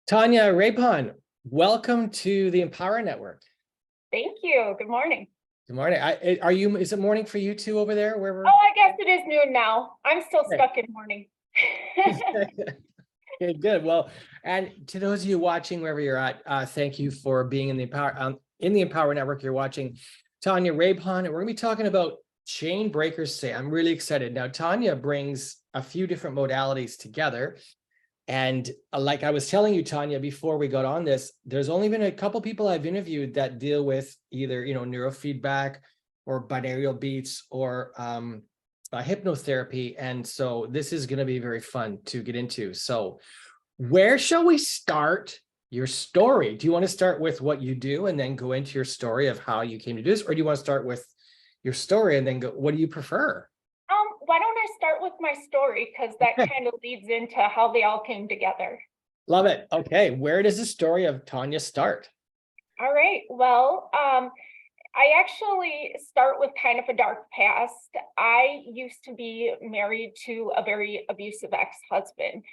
Tonya, Rebhahn, welcome to the Empower Network. Thank you. Good morning. Good morning. Is it morning for you too over there, wherever? Oh, I guess it is noon now. I'm still Okay. stuck in morning. Okay, good. Well, and to those of you watching wherever you're at, thank you for being in the Empower Network. You're watching Tonya, Rebhahn, and we're gonna be talking about chain breakers today. I'm really excited. Now, Tonya brings a few different modalities together. And like I was telling you, Tonya, before we got on this, there's only been a couple people I've interviewed that deal with either, neurofeedback or binaural beats or hypnotherapy. And so this is going to be very fun to get into. So where shall we start your story? Do you want to start with what you do and then go into your story of how you came to do this? Or do you want to start with your story and then go, what do you prefer? Why don't I start with my story, because that kind of leads into how they all came together. Love it. Okay. Where does the story of Tonya start? All right. Well, I actually start with kind of a dark past. I used to be married to a very abusive ex-husband.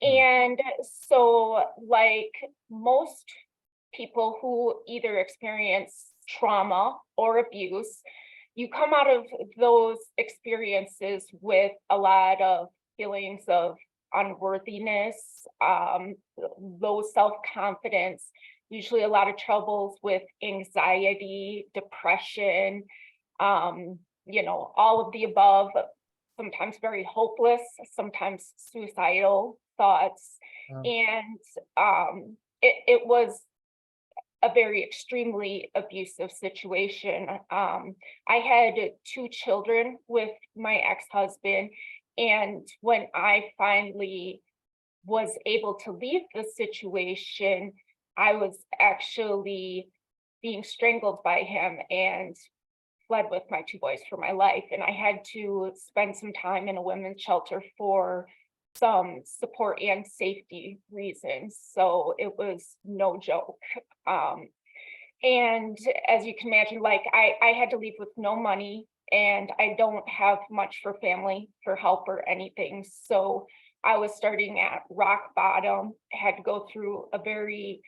And so, like most people who either experience trauma or abuse, you come out of those experiences with a lot of feelings of unworthiness, low self-confidence, usually a lot of troubles with anxiety, depression, all of the above, sometimes very hopeless, sometimes suicidal thoughts. Wow. And it was a very extremely abusive situation. I had 2 children with my ex-husband, and when I finally was able to leave the situation, I was actually being strangled by him and fled with my 2 boys for my life. And I had to spend some time in a women's shelter for some support and safety reasons. So it was no joke. And as you can imagine, like I had to leave with no money, and I don't have much for family for help or anything. So I was starting at rock bottom, had to go through a very,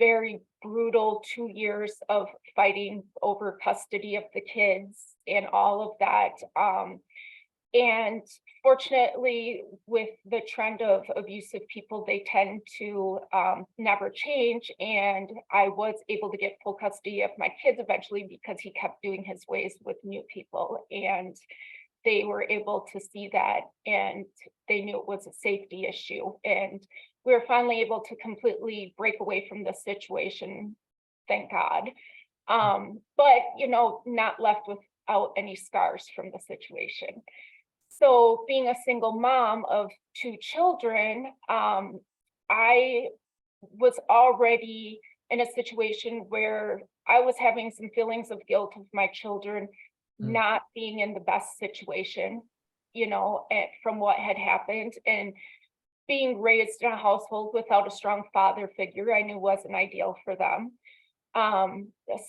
very brutal 2 years of fighting over custody of the kids and all of that. And fortunately, with the trend of abusive people, they tend to never change. And I was able to get full custody of my kids eventually, because he kept doing his ways with new people. And they were able to see that, and they knew it was a safety issue. And we were finally able to completely break away from the situation, thank God. But, not left without any scars from the situation. So being a single mom of 2 children, I was already in a situation where I was having some feelings of guilt of my children not being in the best situation, from what had happened, and being raised in a household without a strong father figure, I knew wasn't ideal for them.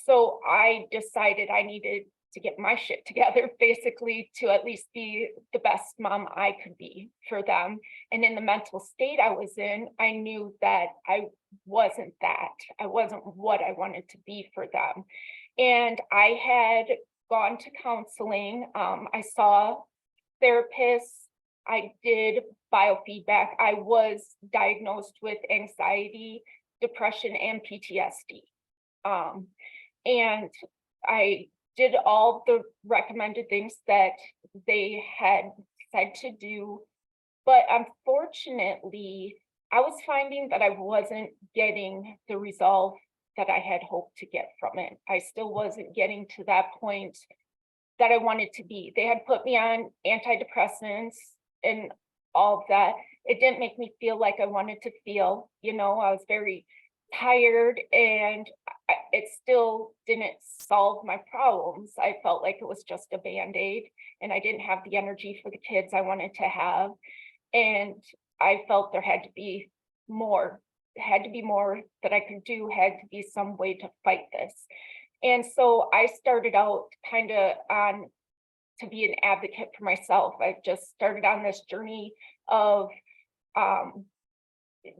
So I decided I needed to get my shit together, basically, to at least be the best mom I could be for them. And in the mental state I was in, I knew that I wasn't what I wanted to be for them. And I had gone to counseling. I saw therapists. I did biofeedback. I was diagnosed with anxiety, depression, and PTSD. And I did all the recommended things that they had said to do. But unfortunately, I was finding that I wasn't getting the resolve that I had hoped to get from it. I still wasn't getting to that point that I wanted to be. They had put me on antidepressants and all of that. It didn't make me feel like I wanted to feel. I was very tired, and it still didn't solve my problems. I felt like it was just a Band-Aid, and I didn't have the energy for the kids I wanted to have. And I felt there had to be more. There had to be more that I could do, had to be some way to fight this. And so I started out kind of to be an advocate for myself. I just started on this journey of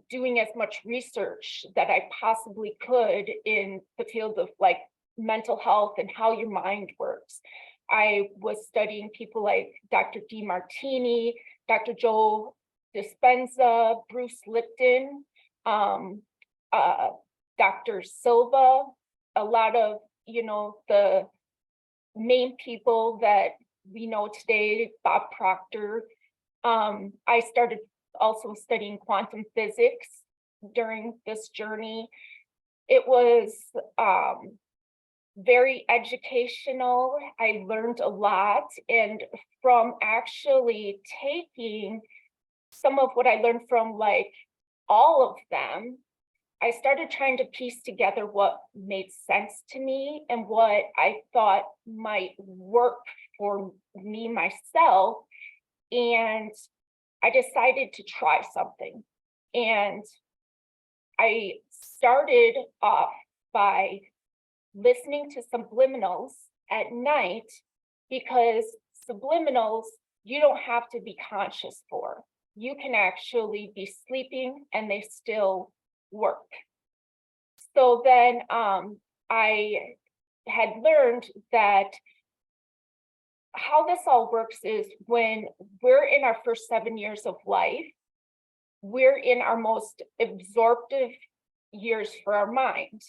doing as much research that I possibly could in the field of like mental health and how your mind works. I was studying people like Dr. DeMartini, Dr. Joe Dispenza, Bruce Lipton, um, Dr. Silva, a lot of, the main people that we know today, Bob Proctor. I started also studying quantum physics during this journey. It was very educational. I learned a lot, and from actually taking some of what I learned from like all of them, I started trying to piece together what made sense to me and what I thought might work for me myself. And I decided to try something. And I started off by listening to subliminals at night, because subliminals, you don't have to be conscious for. You can actually be sleeping and they still work. So then I had learned that how this all works is when we're in our first 7 years of life, we're in our most absorptive years for our mind.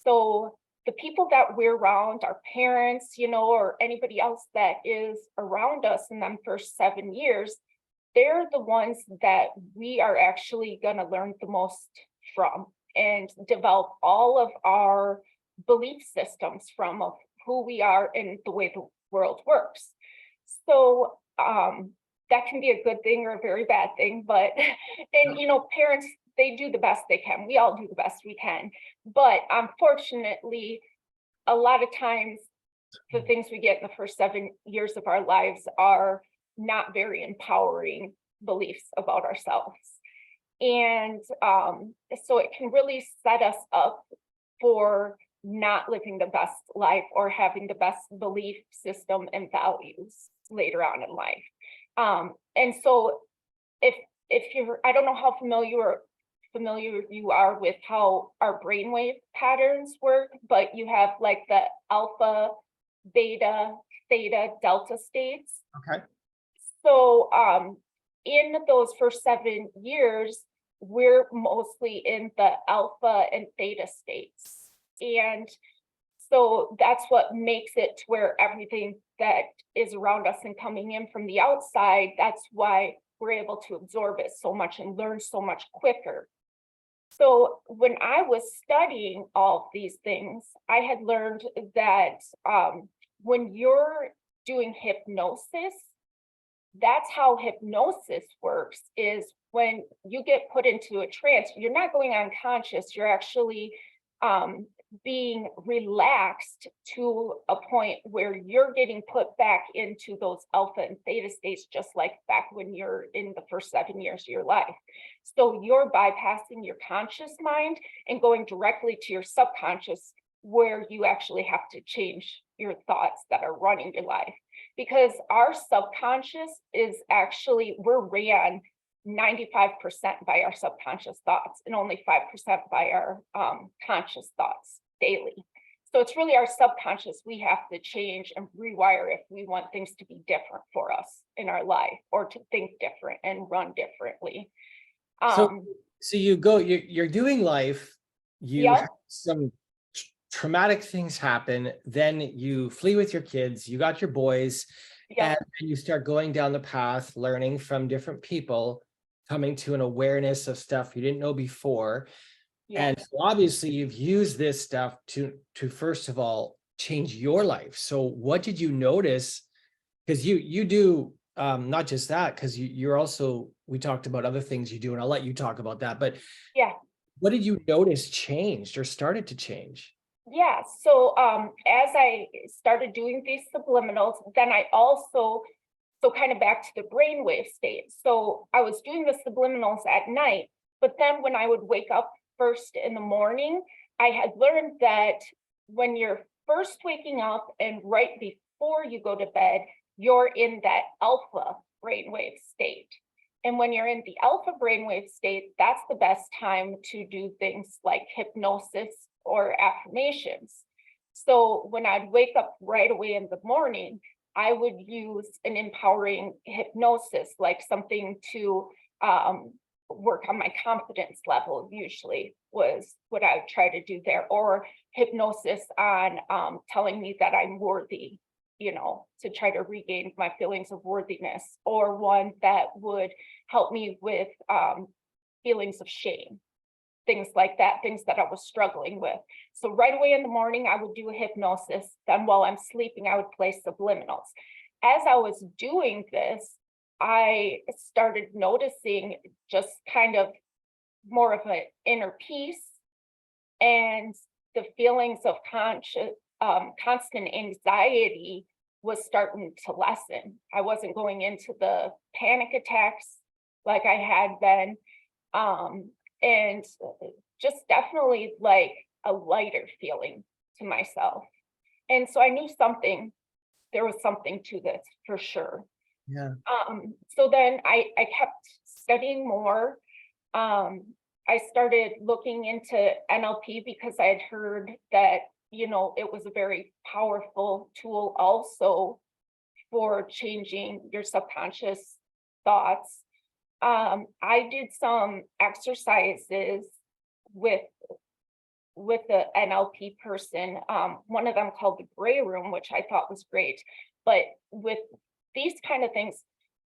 So the people that we're around, our parents, or anybody else that is around us in them first 7 years, they're the ones that we are actually going to learn the most from and develop all of our belief systems from, of who we are and the way the world works. So that can be a good thing or a very bad thing, but, and parents, they do the best they can. We all do the best we can. But unfortunately, a lot of times the things we get in the first 7 years of our lives are not very empowering beliefs about ourselves. And so it can really set us up for not living the best life or having the best belief system and values later on in life. And so if you're, I don't know how familiar you are with how our brainwave patterns work, but you have like the alpha, beta, theta, delta states. Okay. So in those first 7 years, we're mostly in the alpha and theta states. And so that's what makes it to where everything that is around us and coming in from the outside, that's why we're able to absorb it so much and learn so much quicker. So when I was studying all these things, I had learned that when you're doing hypnosis, that's how hypnosis works, is when you get put into a trance, you're not going unconscious, you're actually being relaxed to a point where you're getting put back into those alpha and theta states, just like back when you're in the first 7 years of your life. So you're bypassing your conscious mind and going directly to your subconscious, where you actually have to change your thoughts that are running your life. Because our subconscious is actually, we're ran 95% by our subconscious thoughts and only 5% by our conscious thoughts daily. So it's really our subconscious we have to change and rewire if we want things to be different for us in our life, or to think different and run differently. So you're doing life, you Yeah. have some traumatic things happen, then you flee with your kids, you got your boys, Yeah. and you start going down the path, learning from different people, coming to an awareness of stuff you didn't know before. Yeah. And so obviously you've used this stuff to first of all change your life. So what did you notice? Because you do not just that, because you're also, we talked about other things you do, and I'll let you talk about that, but Yeah. what did you notice changed or started to change? Yeah. So as I started doing these subliminals, then I also, so kind of back to the brainwave state. So I was doing the subliminals at night, but then when I would wake up first in the morning, I had learned that when you're first waking up and right before you go to bed, you're in that alpha brainwave state. And when you're in the alpha brainwave state, that's the best time to do things like hypnosis or affirmations. So when I'd wake up right away in the morning, I would use an empowering hypnosis, like something to work on my confidence level, usually was what I would try to do there, or hypnosis on telling me that I'm worthy, to try to regain my feelings of worthiness, or one that would help me with feelings of shame, things like that, things that I was struggling with. So right away in the morning, I would do a hypnosis. Then while I'm sleeping, I would play subliminals. As I was doing this, I started noticing just kind of more of an inner peace, and the feelings of constant anxiety was starting to lessen. I wasn't going into the panic attacks like I had been, and just definitely like a lighter feeling to myself. And so I knew there was something to this for sure. Yeah. So then I kept studying more. I started looking into NLP because I had heard that, it was a very powerful tool also for changing your subconscious thoughts. I did some exercises with the NLP person, one of them called the gray room, which I thought was great. But with these kind of things,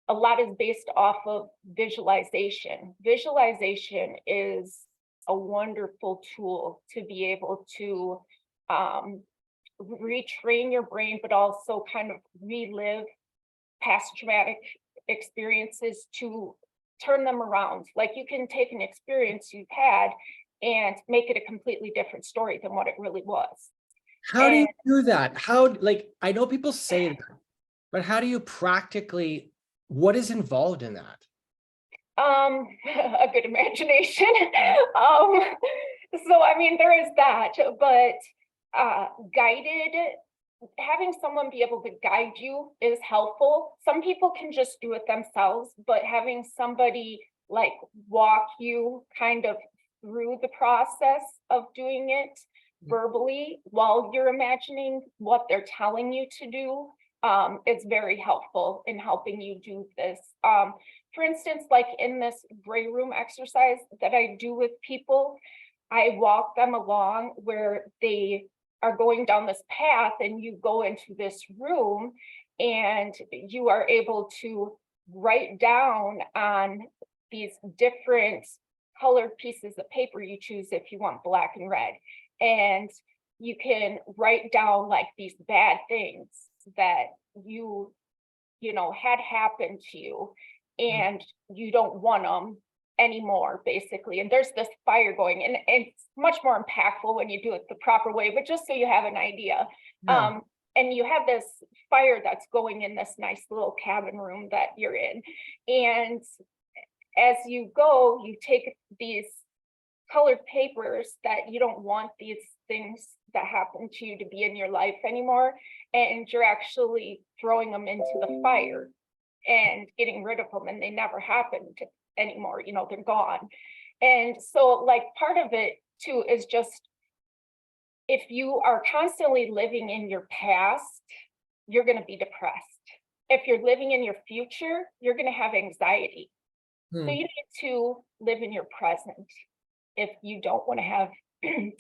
a lot is based off of visualization. Visualization is a wonderful tool to be able to retrain your brain, but also kind of relive past traumatic experiences to turn them around. Like you can take an experience you've had and make it a completely different story than what it really was. How do you do that? I know people say that, but how do you practically, what is involved in that? A good imagination. So I mean, there is that, but having someone be able to guide you is helpful. Some people can just do it themselves, but having somebody like walk you kind of through the process of doing it verbally while you're imagining what they're telling you to do, it's very helpful in helping you do this. For instance, like in this gray room exercise that I do with people, I walk them along where they are going down this path, and you go into this room and you are able to write down on these different colored pieces of paper. You choose if you want black and red, and you can write down like these bad things that you had happened to you, and you don't want them anymore, basically. And there's this fire going, and it's much more impactful when you do it the proper way, but just so you have an idea. Yeah. And you have this fire that's going in this nice little cabin room that you're in. And as you go, you take these colored papers that you don't want these things that happen to you to be in your life anymore, and you're actually throwing them into the fire and getting rid of them, and they never happened anymore, they're gone. And so like part of it too is just, if you are constantly living in your past, you're going to be depressed. If you're living in your future, you're going to have anxiety. So you need to live in your present if you don't want to have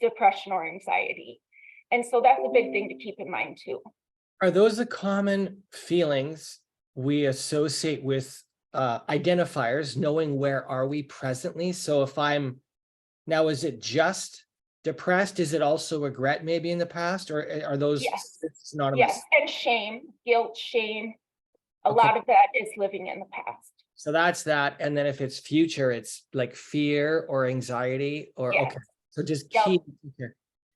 depression or anxiety. And so that's a big thing to keep in mind too. Are those the common feelings we associate with identifiers, knowing where are we presently? So if now, is it just depressed? Is it also regret maybe in the past, or are those synonymous? Yes, and shame, guilt, shame. A Okay. lot of that is living in the past. So that's that. And then if it's future, it's like fear or anxiety or, Yes. okay. So just Yep. keep.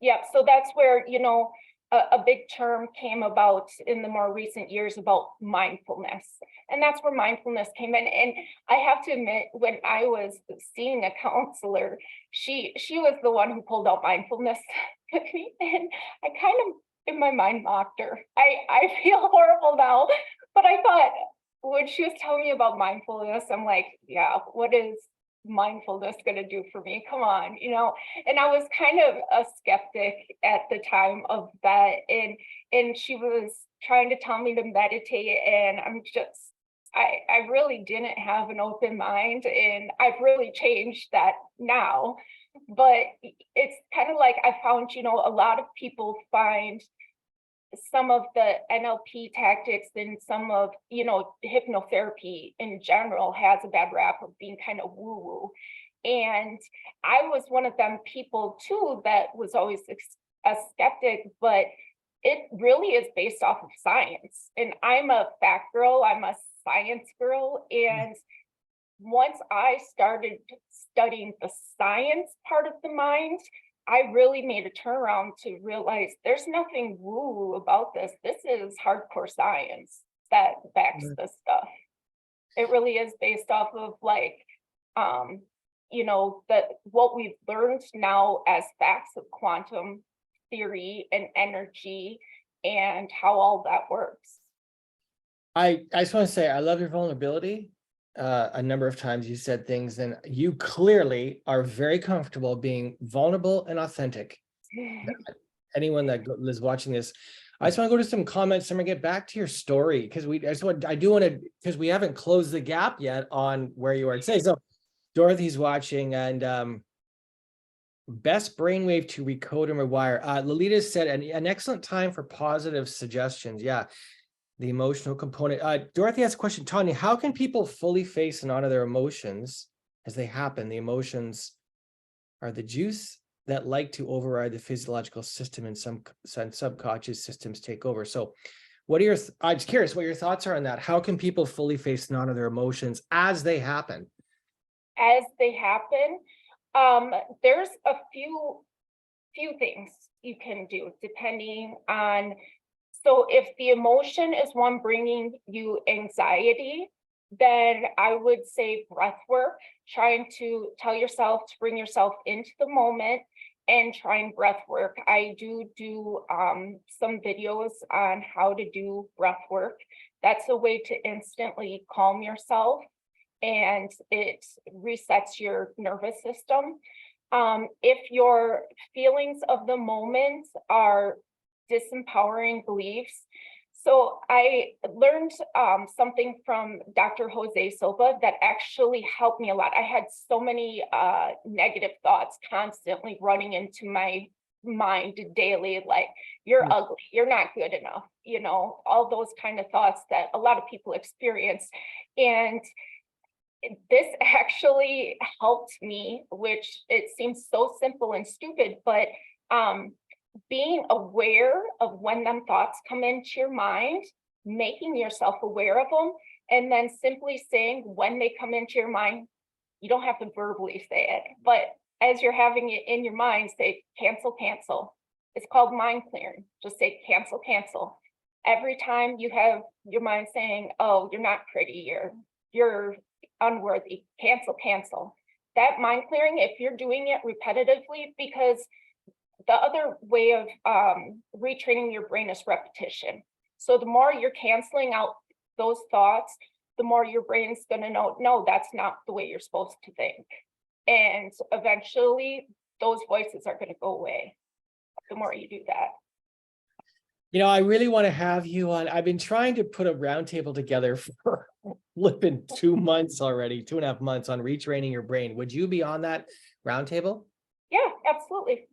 Yeah, so that's where, a big term came about in the more recent years about mindfulness. And that's where mindfulness came in. And I have to admit, when I was seeing a counselor, she was the one who pulled out mindfulness with me. And I kind of, in my mind, mocked her. I feel horrible now, but I thought, when she was telling me about mindfulness, I'm like, yeah, what is mindfulness going to do for me? Come on, and I was kind of a skeptic at the time of that. And she was trying to tell me to meditate, and I really didn't have an open mind, and I've really changed that now. But it's kind of like I found, a lot of people find some of the NLP tactics and some of, hypnotherapy in general has a bad rap of being kind of woo-woo. And I was one of them people too that was always a skeptic, but it really is based off of science. And I'm a fact girl, I'm a science girl. And once I started studying the science part of the mind, I really made a turnaround to realize there's nothing woo about this. This is hardcore science that backs this stuff. It really is based off of that what we've learned now as facts of quantum theory and energy and how all that works. I just want to say, I love your vulnerability. A number of times you said things, and you clearly are very comfortable being vulnerable and authentic. Anyone that is watching this, I just want to go to some comments. I'm gonna get back to your story because because we haven't closed the gap yet on where you are today. So Dorothy's watching, and best brainwave to recode and rewire. Lolita said an excellent time for positive suggestions. Yeah. The emotional component. Dorothy asked a question, Tonya, how can people fully face and honor their emotions as they happen? The emotions are the juice that like to override the physiological system, and some subconscious systems take over. So what are I'm just curious what your thoughts are on that. How can people fully face and honor their emotions as they happen? As they happen, there's a few things you can do depending on. So if the emotion is one bringing you anxiety, then I would say breath work, trying to tell yourself to bring yourself into the moment and trying breath work. I do some videos on how to do breath work. That's a way to instantly calm yourself, and it resets your nervous system. If your feelings of the moment are disempowering beliefs. So I learned something from Dr. Jose Silva that actually helped me a lot. I had so many negative thoughts constantly running into my mind daily, like you're ugly, you're not good enough, all those kind of thoughts that a lot of people experience. And this actually helped me, which it seems so simple and stupid, but being aware of when them thoughts come into your mind, making yourself aware of them, and then simply saying when they come into your mind, you don't have to verbally say it, but as you're having it in your mind, say cancel, cancel. It's called mind clearing. Just say cancel, cancel. Every time you have your mind saying, oh, you're not pretty, you're unworthy, cancel, cancel. That mind clearing, if you're doing it repetitively, because the other way of retraining your brain is repetition. So the more you're canceling out those thoughts, the more your brain's going to know, no, that's not the way you're supposed to think. And eventually those voices are going to go away the more you do that. I really want to have you on. I've been trying to put a roundtable together for flipping 2 months already, 2.5 months on retraining your brain. Would you be on that roundtable? Yeah, absolutely.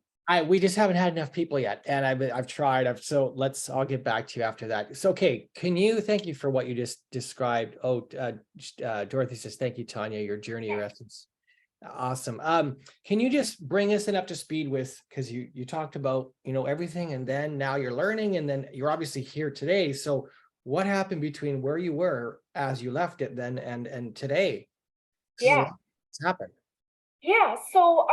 We just haven't had enough people yet, and I've tried. So I'll get back to you after that. So, okay, thank you for what you just described. Dorothy says, thank you, Tonya, your journey, your essence. Awesome. Can you just bring us up to speed with, because you talked about, everything, and then now you're learning, and then you're obviously here today. So what happened between where you were as you left it then and today? Yeah. What's happened? Yeah, so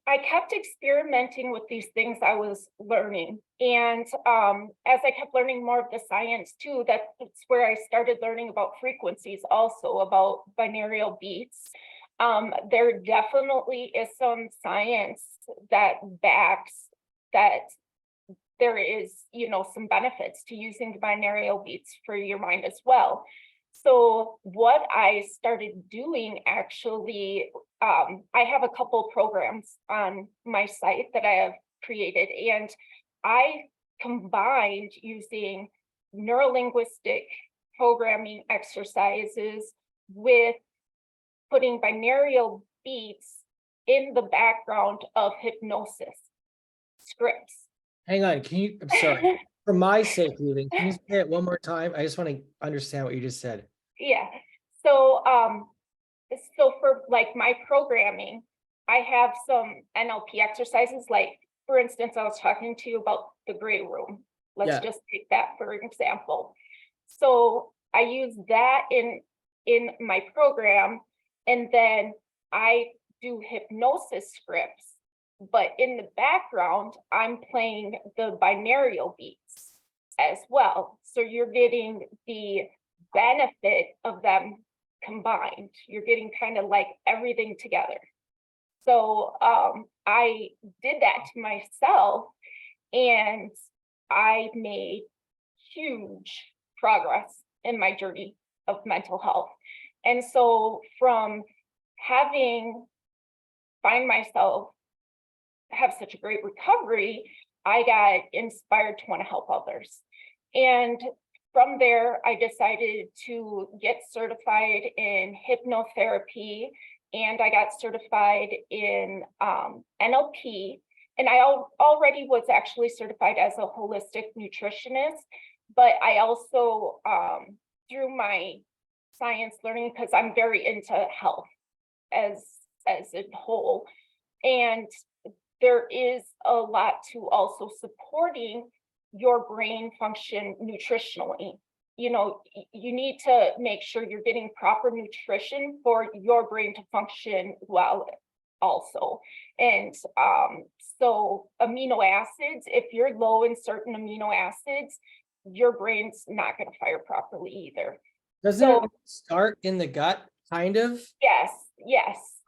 I kept experimenting with these things I was learning. And as I kept learning more of the science too, that's where I started learning about frequencies, also about binaural beats. There definitely is some science that backs that there is, some benefits to using the binaural beats for your mind as well. So what I started doing actually, I have a couple programs on my site that I have created, and I combined using neurolinguistic programming exercises with putting binaural beats in the background of hypnosis scripts. Hang on, I'm sorry, for my sake, Ruben, can you say it one more time? I just want to understand what you just said. Yeah. So for like my programming, I have some NLP exercises, like for instance, I was talking to you about the gray room. Let's Yeah. just take that for example. So I use that in my program, and then I do hypnosis scripts, but in the background, I'm playing the binaural beats as well. So you're getting the benefit of them combined. You're getting kind of like everything together. So I did that to myself, and I made huge progress in my journey of mental health. And so from having find myself have such a great recovery, I got inspired to want to help others. And from there, I decided to get certified in hypnotherapy, and I got certified in NLP. And I already was actually certified as a holistic nutritionist, but I also, through my science learning, because I'm very into health as a whole, and there is a lot to also supporting your brain function nutritionally. You know, you need to make sure you're getting proper nutrition for your brain to function well also. And so amino acids, if you're low in certain amino acids, your brain's not going to fire properly either. Doesn't So it start in the gut, kind of? yes,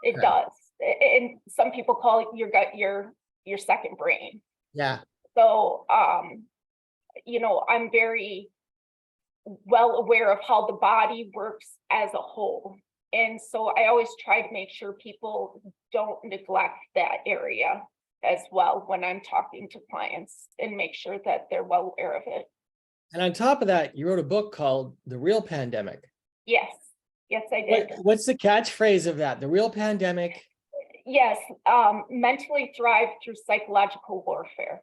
it Okay. does. And some people call it your gut your second brain. Yeah. So you know, I'm very well aware of how the body works as a whole. And so I always try to make sure people don't neglect that area as well when I'm talking to clients, and make sure that they're well aware of it. And on top of that, you wrote a book called The Real Pandemic. Yes, I did. What's the catchphrase of that? The Real Pandemic? Yes, mentally thrive through psychological warfare.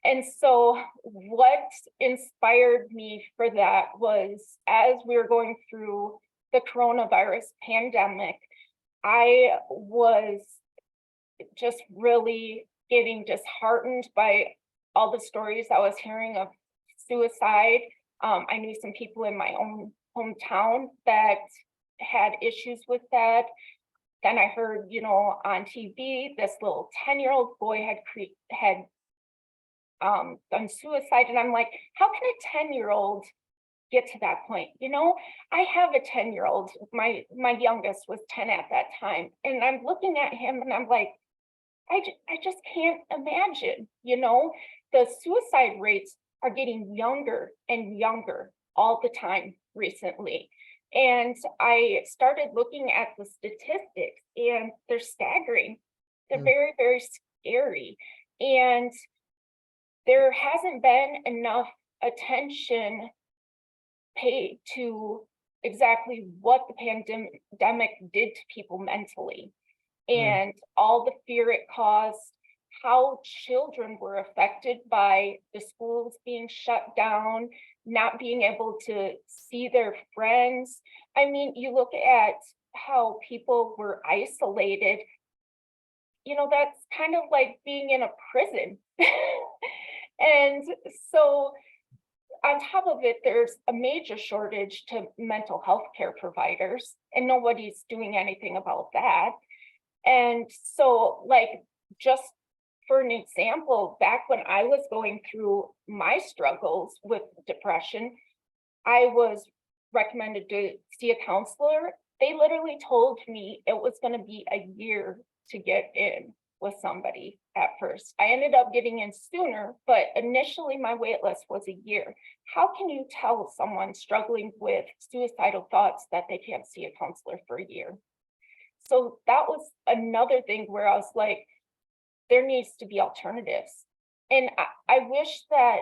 And so what inspired me for that was, as we were going through the coronavirus pandemic, I was just really getting disheartened by all the stories I was hearing of suicide. I knew some people in my own hometown that had issues with that. Then I heard, you know, on TV, this little 10-year-old boy had done suicide, and I'm like, how can a 10-year-old get to that point? You know, I have a 10-year-old. My youngest was 10 at that time, and I'm looking at him, and I'm like, I just can't imagine. You know, the suicide rates are getting younger and younger all the time recently. And I started looking at the statistics, and they're staggering. They're very, very scary. And there hasn't been enough attention paid to exactly what the pandemic did to people mentally, and all the fear it caused, how children were affected by the schools being shut down, not being able to see their friends. I mean, you look at how people were isolated, you know, that's kind of like being in a prison. And so on top of it, there's a major shortage to mental health care providers, and nobody's doing anything about that. And so, like, just for an example, back when I was going through my struggles with depression, I was recommended to see a counselor. They literally told me it was going to be a year to get in. with somebody at first. I ended up getting in sooner, but initially my wait list was a year. How can you tell someone struggling with suicidal thoughts that they can't see a counselor for a year? So that was another thing where I was like, there needs to be alternatives. And I wish that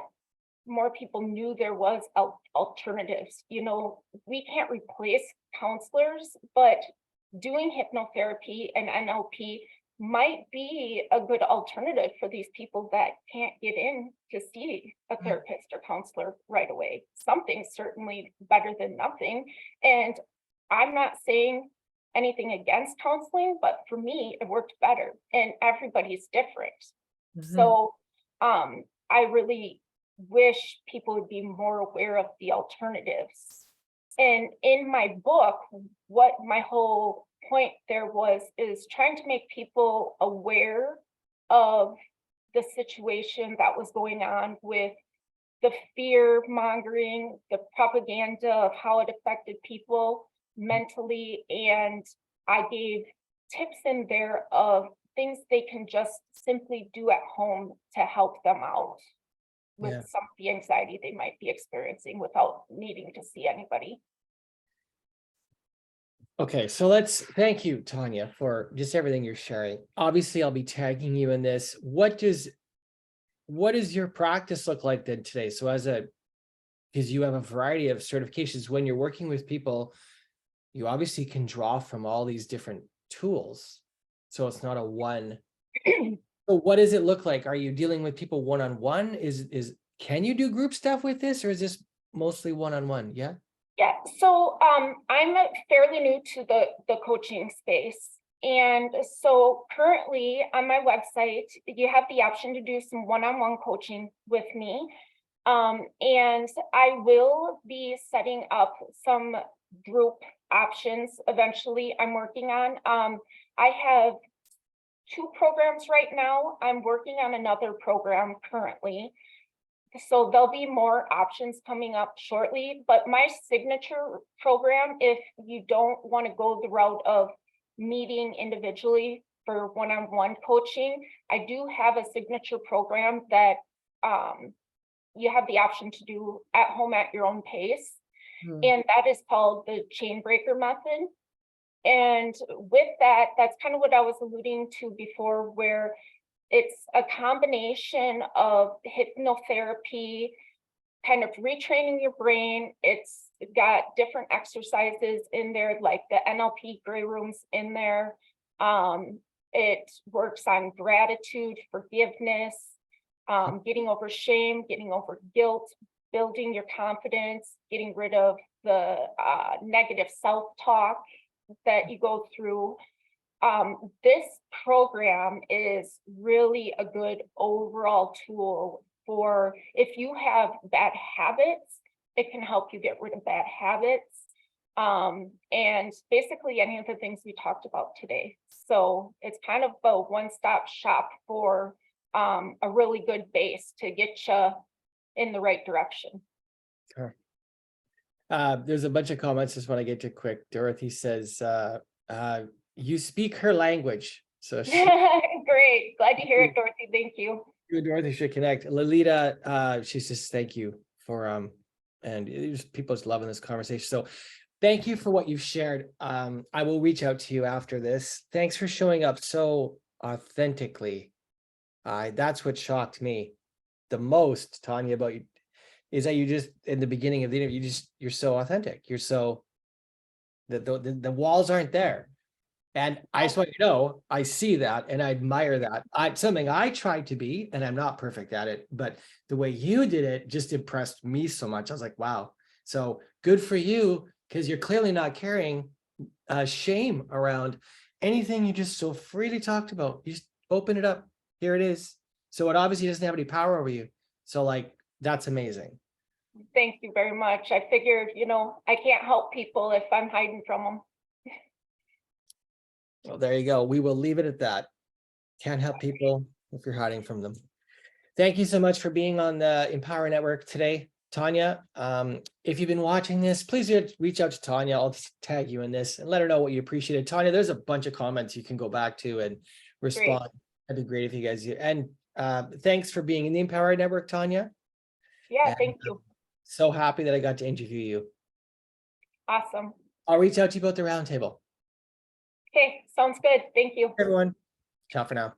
more people knew there was alternatives. You know, we can't replace counselors, but doing hypnotherapy and NLP might be a good alternative for these people that can't get in to see a therapist or counselor right away. Something's certainly better than nothing. And I'm not saying anything against counseling, but for me, it worked better, and everybody's different. So I really wish people would be more aware of the alternatives. And in my book, what my whole point there was is trying to make people aware of the situation that was going on with the fear mongering, the propaganda of how it affected people mentally. And I gave tips in there of things they can just simply do at home to help them out with some of the anxiety they might be experiencing without needing to see anybody. Okay, so thank you, Tonya, for just everything you're sharing. Obviously, I'll be tagging you in this. What does your practice look like then today? So because you have a variety of certifications, when you're working with people, you obviously can draw from all these different tools. So it's not a one. So what does it look like? Are you dealing with people one-on-one? Can you do group stuff with this, or is this mostly one-on-one? Yeah. Yeah, so I'm fairly new to the coaching space. And so currently on my website, you have the option to do some one-on-one coaching with me. And I will be setting up some group options eventually. I'm working on. I have 2 programs right now. I'm working on another program currently. So there'll be more options coming up shortly, but my signature program, if you don't want to go the route of meeting individually for one-on-one coaching, I do have a signature program that you have the option to do at home at your own pace. And that is called the chain breaker method. And with that, that's kind of what I was alluding to before, where it's a combination of hypnotherapy, kind of retraining your brain. It's got different exercises in there, like the NLP gray rooms in there. It works on gratitude, forgiveness, getting over shame, getting over guilt, building your confidence, getting rid of the negative self-talk that you go through. This program is really a good overall tool for if you have bad habits, it can help you get rid of bad habits. And basically any of the things we talked about today. So it's kind of a one-stop shop for a really good base to get you in the right direction. Sure. There's a bunch of comments. Just want to get to quick. Dorothy says, you speak her language. So Great. Glad to hear it, Dorothy. Thank you. You and Dorothy should connect. Lolita, she says, thank you for, and people just loving this conversation. So thank you for what you've shared. I will reach out to you after this. Thanks for showing up so authentically. That's what shocked me the most, Tonya, about you, is that you just, in the beginning of the interview, you're so authentic. You're so, the walls aren't there. And I just want you to know, I see that and I admire that. Something I tried to be, and I'm not perfect at it, but the way you did it just impressed me so much. I was like, wow. So good for you, because you're clearly not carrying shame around anything you just so freely talked about. You just open it up. Here it is. So it obviously doesn't have any power over you. So like, that's amazing. Thank you very much. I figured, I can't help people if I'm hiding from them. Well, there you go. We will leave it at that. Can't help people if you're hiding from them. Thank you so much for being on the Empower Network today, Tonya. If you've been watching this, please reach out to Tonya. I'll tag you in this and let her know what you appreciated. Tonya, there's a bunch of comments you can go back to and respond. That'd be great if you guys, and thanks for being in the Empower Network, Tonya. Yeah, And thank you. so happy that I got to interview you. Awesome. I'll reach out to you about the roundtable. Okay, sounds good. Thank you. Everyone, ciao for now.